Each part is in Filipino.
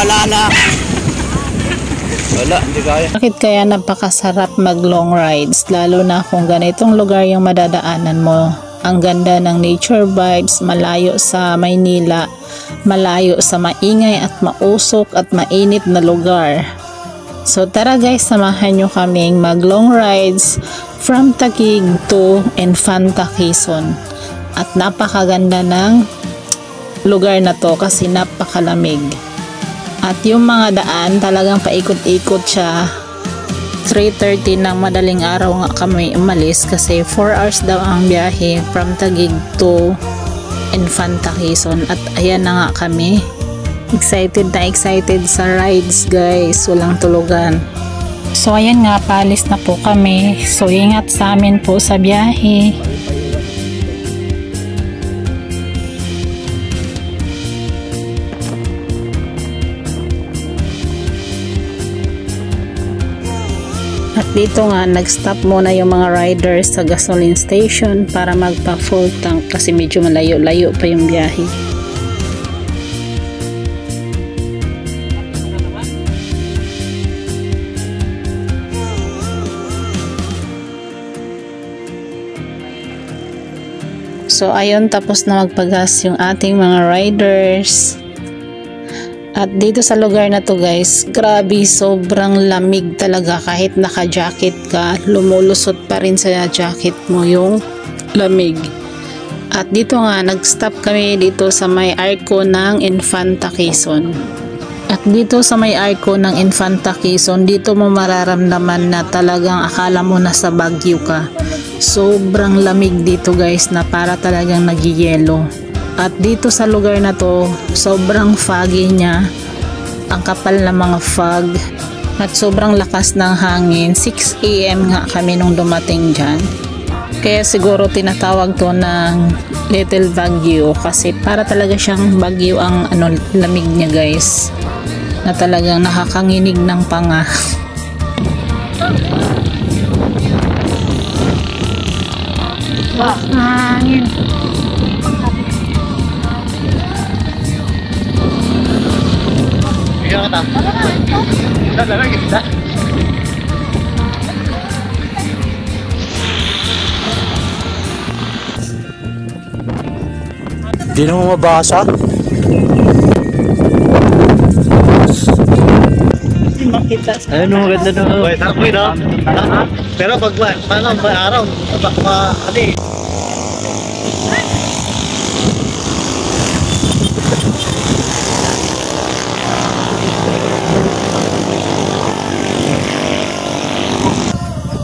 wala na. Wala, hindi kaya. Bakit kaya napakasarap mag long rides, lalo na kung ganitong lugar yung madadaanan mo? Ang ganda ng nature vibes, malayo sa Maynila, malayo sa maingay at mausok at mainit na lugar. So tara guys, samahan nyo kaming mag long rides from Taguig to Infanta Quezon. At napakaganda ng lugar na to kasi napakalamig. At yung mga daan talagang paikot-ikot siya. 3:30 ng madaling araw nga kami umalis kasi 4 hours daw ang biyahe from Taguig to Infanta Quezon. At ayan na nga kami. Excited na excited sa rides guys. Walang tulugan. So ayan nga, paalis na po kami. So ingat sa amin po sa biyahe. At dito nga, nag-stop muna yung mga riders sa gasoline station para magpa-full tank kasi medyo malayo-layo pa yung biyahe. So ayun, tapos na magpagas yung ating mga riders. At dito sa lugar na to guys, grabe, sobrang lamig talaga. Kahit naka-jacket ka, lumulusot pa rin sa jacket mo yung lamig. At dito nga, nag-stop kami dito sa may arko ng Infanta Quezon. At dito sa may arko ng Infanta Quezon, dito mo mararamdaman na talagang akala mo nasa Baguio ka. Sobrang lamig dito guys, na para talagang nagyayelo. At dito sa lugar na to, sobrang foggy niya. Ang kapal na mga fog. At sobrang lakas ng hangin. 6 AM nga kami nung dumating dyan. Kaya siguro tinatawag to ng Little Baguio. Kasi para talaga siyang Baguio ang lamig niya guys. Na talagang nakakanginig ng panga. Hangin. Hindi na mo mabasa. Hindi makita. Ayun, maganda na. Wait, sarap mo yun, no? Pero pag paano, may araw, ano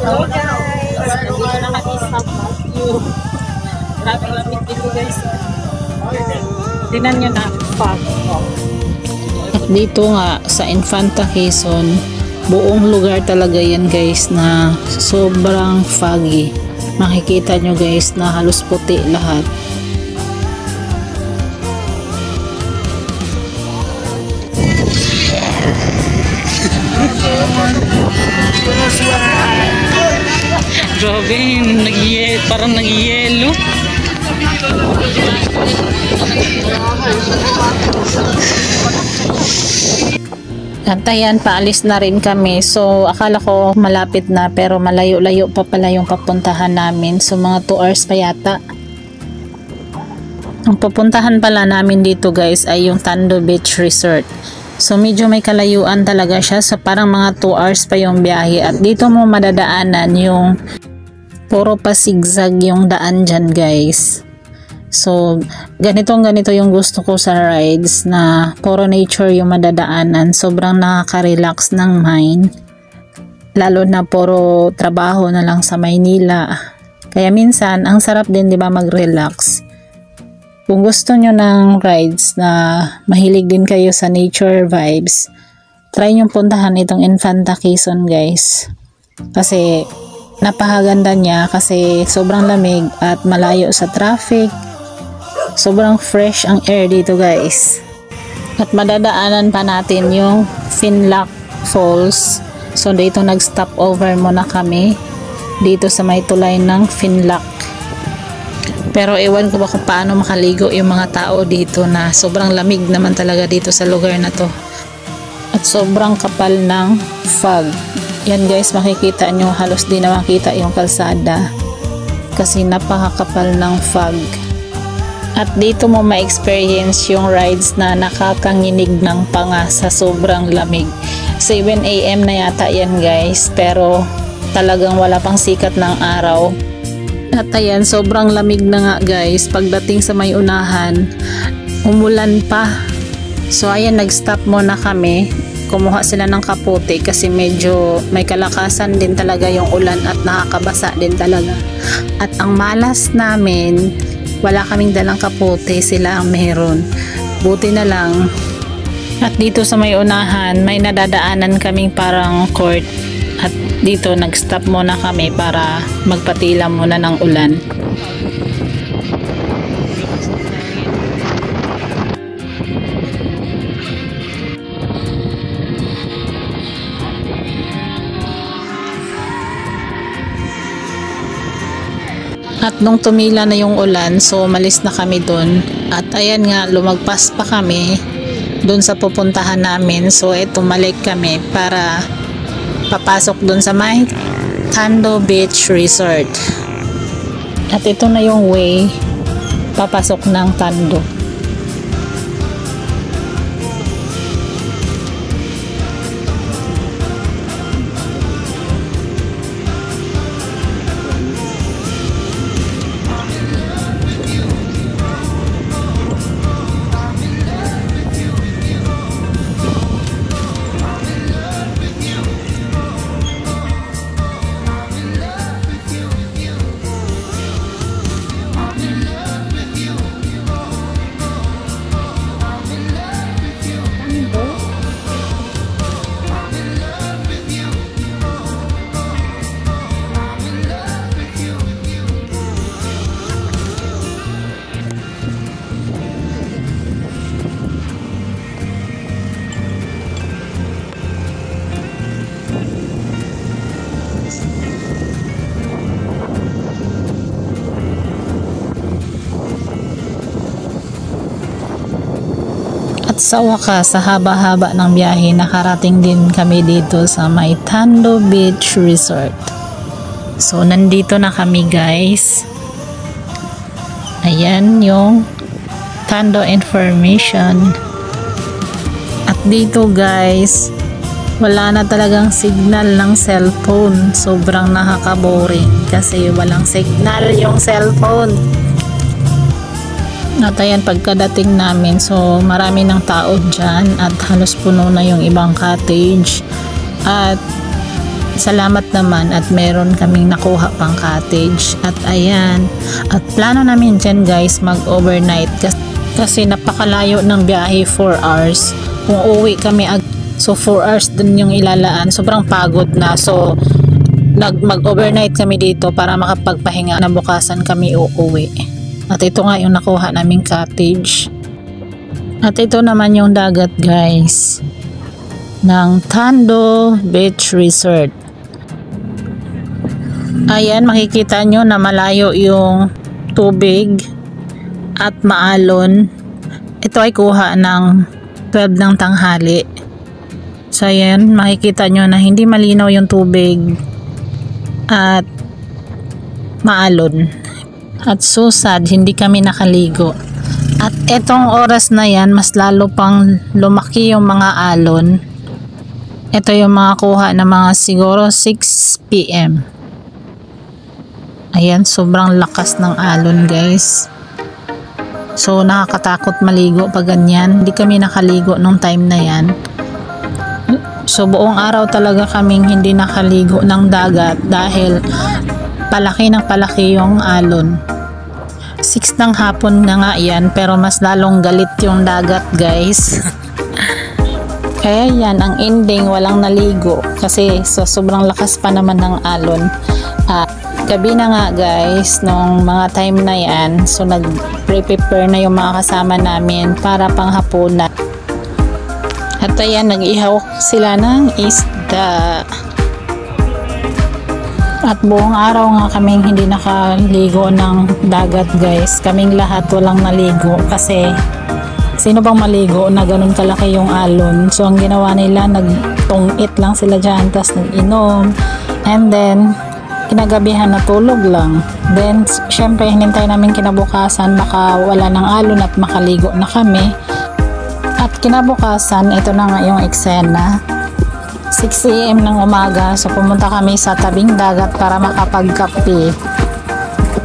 Hello guys! Dito na kami sa Baguio. Grabe lamig dito guys. Tinan nyo na fog. At dito nga sa Infanta Quezon, buong lugar talaga yan guys na sobrang foggy. Makikita nyo guys na halos puti lahat. Grabe, parang nag-yelo. At ayan, paalis na rin kami. So, akala ko malapit na pero malayo-layo pa pala yung papuntahan namin. So, mga 2 hours pa yata. Ang papuntahan pala namin dito guys ay yung Tando Beach Resort. So medyo may kalayuan talaga siya, so parang mga 2 hours pa yung biyahe. At dito mo madadaanan yung puro pa zigzag yung daan dyan guys. So ganito yung gusto ko sa rides, na puro nature yung madadaanan. Sobrang nakaka-relax ng mind, lalo na puro trabaho na lang sa Maynila. Kaya minsan ang sarap din, di ba, mag-relax. Kung gusto nyo ng rides na mahilig din kayo sa nature vibes, try nyo puntahan itong Infanta Quezon guys. Kasi napakaganda niya, kasi sobrang lamig at malayo sa traffic. Sobrang fresh ang air dito guys. At madadaanan pa natin yung Finlac Falls. So dito nag-stop over muna kami dito sa may tulay ng Finlac. Pero ewan ko ba kung paano makaligo yung mga tao dito, na sobrang lamig naman talaga dito sa lugar na to. at sobrang kapal ng fog. Yan guys, makikita nyo, halos di na makita yung kalsada kasi napakakapal ng fog. At dito mo ma-experience yung rides na nakakanginig ng panga sa sobrang lamig. 7 AM na yata yan guys, pero talagang wala pang sikat ng araw. At ayan, sobrang lamig na nga guys. Pagdating sa may unahan, umulan pa. So ayan, nag-stop muna kami. Kumuha sila ng kapote kasi medyo may kalakasan din talaga yung ulan at nakakabasa din talaga. At ang malas namin, wala kaming dalang kapote, sila ang meron. Buti na lang. At dito sa may unahan, may nadadaanan kaming parang court. At dito nag-stop muna kami para magpatila muna ng ulan. At nung tumila na yung ulan, so umalis na kami dun. At ayan nga, lumagpas pa kami dun sa pupuntahan namin. So eto, malik kami para papasok dun sa may Tando Beach Resort. At ito na yung way papasok ng Tando. At sa wakas, sa haba-haba ng biyahe, nakarating din kami dito sa may Tando Beach Resort. So, nandito na kami guys. Ayan yung Tando information. At dito guys, wala na talagang signal ng cellphone. Sobrang nakaka-boring kasi walang signal yung cellphone. At ayan, pagkadating namin, so marami ng tao dyan at halos puno na yung ibang cottage. At salamat naman at meron kaming nakuha pang cottage. At ayan, at plano namin dyan guys mag-overnight kasi napakalayo ng biyahe, 4 hours. Kung uwi kami, so 4 hours din yung ilalaan. Sobrang pagod na. So mag-overnight kami dito para makapagpahinga na bukasan kami uuwi. At ito nga yung nakuha naming cottage. At ito naman yung dagat guys ng Tando Beach Resort. Ayan, makikita nyo na malayo yung tubig at maalon. Ito ay kuha ng 12 ng tanghali. So ayan, makikita nyo na hindi malinaw yung tubig at maalon. At so sad, hindi kami nakaligo. At etong oras na yan, mas lalo pang lumaki yung mga alon. Ito yung mga kuha na mga siguro 6 PM. Ayan, sobrang lakas ng alon guys. So nakakatakot maligo pag ganyan. Hindi kami nakaligo nung time na yan. So buong araw talaga kaming hindi nakaligo ng dagat dahil palaki ng palaki yung alon. 6 ng hapon na nga yan, pero mas lalong galit yung dagat guys. Kaya yan, ang ending walang naligo kasi so sobrang lakas pa naman ng alon. Gabi na nga guys nung mga time na yan, so nag-prepare na yung mga kasama namin para panghapunan. At ayan, nag-ihaw sila ng isda. At buong araw nga kaming hindi nakaligo ng dagat guys. Kaming lahat walang naligo kasi Sino bang maligo na ganun kalaki yung alon? So ang ginawa nila, nagtungit lang sila dyan, tapos nag-inom. And then, kinagabihan na tulog lang. Then, syempre, hinintay namin kinabukasan, baka wala ng alon at makaligo na kami. At kinabukasan, ito na nga yung eksena. 6 AM ng umaga, so pumunta kami sa tabing dagat para makapagkape.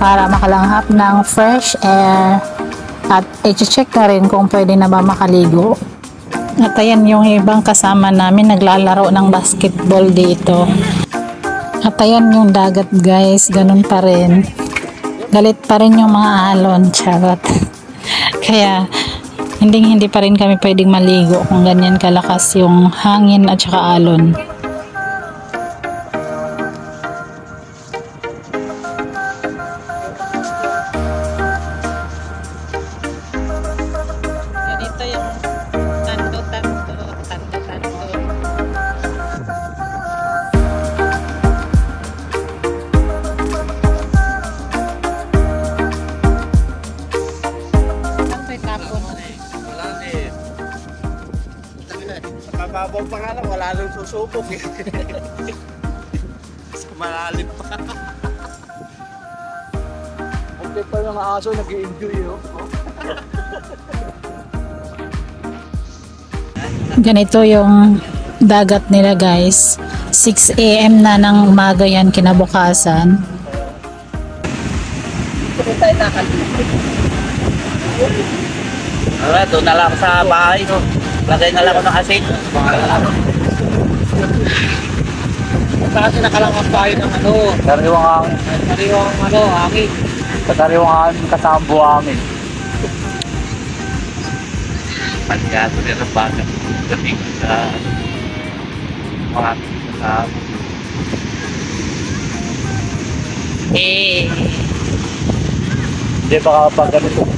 Para makalanghap ng fresh air. At i-check na rin kung pwede na ba makaligo. At ayan yung ibang kasama namin naglalaro ng basketball dito. At ayan yung dagat guys, ganun pa rin. Galit pa rin yung mga alon, charot. Kaya hindi pa rin kami pwedeng maligo kung ganyan kalakas yung hangin at saka alon. Mababaw pa nga lang, wala nang susubok eh. Mas malalim pa. Ang pa yung aso, nag-i-enjoy oh. Ganito yung dagat nila guys. 6 AM na ng umaga yan kinabukasan. Alright, doon na lang ako sa bahay. No? Lagay na lang ako ng asin. Kasi nakalangang bahay ng ano. Sariwang hangin. Sariwang ano, hangin. Sariwang hangin kasama buhangin. Pagkato rin ang bagat. Gating sa mga kasama. Hindi, baka pag ganitong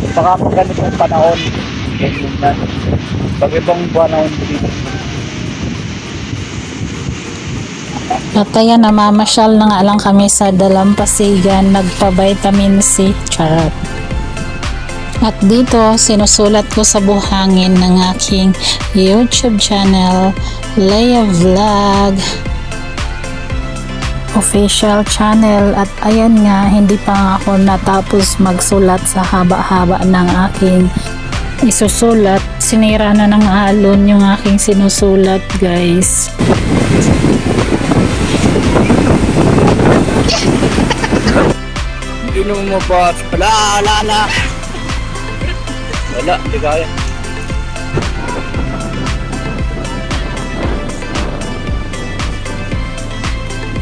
panahon, ganyan na. Pag ibang panahon dito. At ayan, namamasyal na nga lang kami sa Dalampasigan, nagpa-vitamin C, charot. At dito, sinusulat ko sa buhangin ng aking YouTube channel, Leia Vlog official channel. At ayan nga, hindi pa nga ako natapos magsulat sa haba-haba ng aking isusulat. Sinira na ng alon yung aking sinusulat guys. Inom mo ba? Wala. Wala, hindi kaya.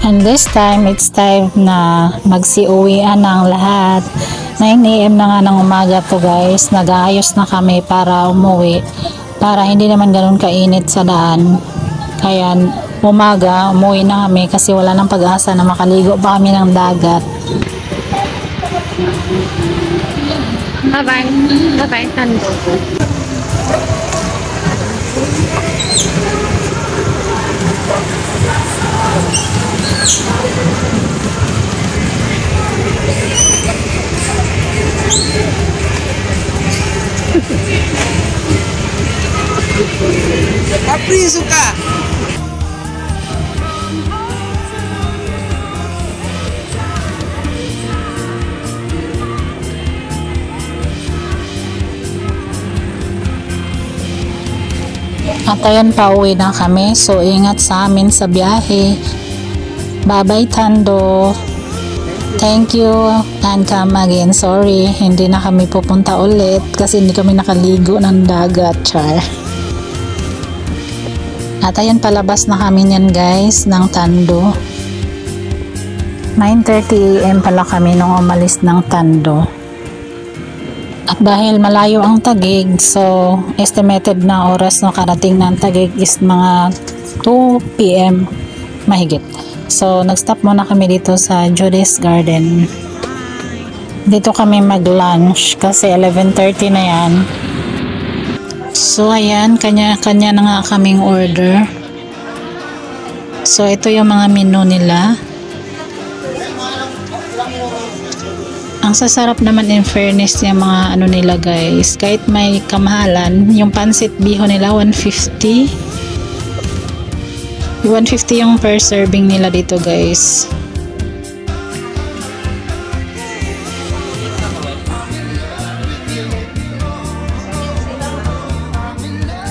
And this time, it's time na magsiuwian ng lahat. 9 AM na nga ng umaga to guys. Nag-aayos na kami para umuwi. Para hindi naman ganun kainit sa daan. Kaya umaga, umuwi na kami kasi wala nang pag-asa na makaligo pa kami ng dagat. Bye-bye. Bye-bye, Tando. Apriso ka! At ayan, pauwi na kami. So ingat sa amin sa biyahe. Bye-bye Tando. Thank you and come again. Sorry, hindi na kami pupunta ulit kasi hindi kami nakaligo ng dagat, char. At ayan, palabas na kami niyan guys ng Tando. 9:30 AM pala kami nung umalis ng Tando. At dahil malayo ang Taguig, so estimated na oras na karating ng Taguig is mga 2 PM mahigit. So nag-stop muna kami dito sa Judy's Garden. Dito kami mag-lunch kasi 11:30 na yan. So ayan, kanya-kanya na nga kaming order. So ito yung mga menu nila. Ang Ang sasarap naman in fairness yung mga ano nila guys. Kahit may kamahalan, yung pansit biho nila 150. 150 yung per serving nila dito guys.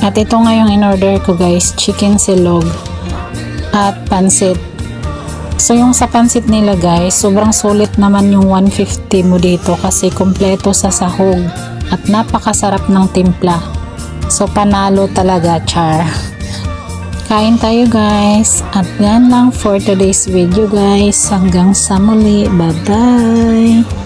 At ito nga yung in-order ko guys, chicken silog at pansit. So yung sa pansit nila guys, sobrang sulit naman yung 150 mo dito kasi kompleto sa sahog at napakasarap ng timpla. So panalo talaga, char. Kain tayo guys. At yan lang for today's video guys. Hanggang sa muli. Bye bye.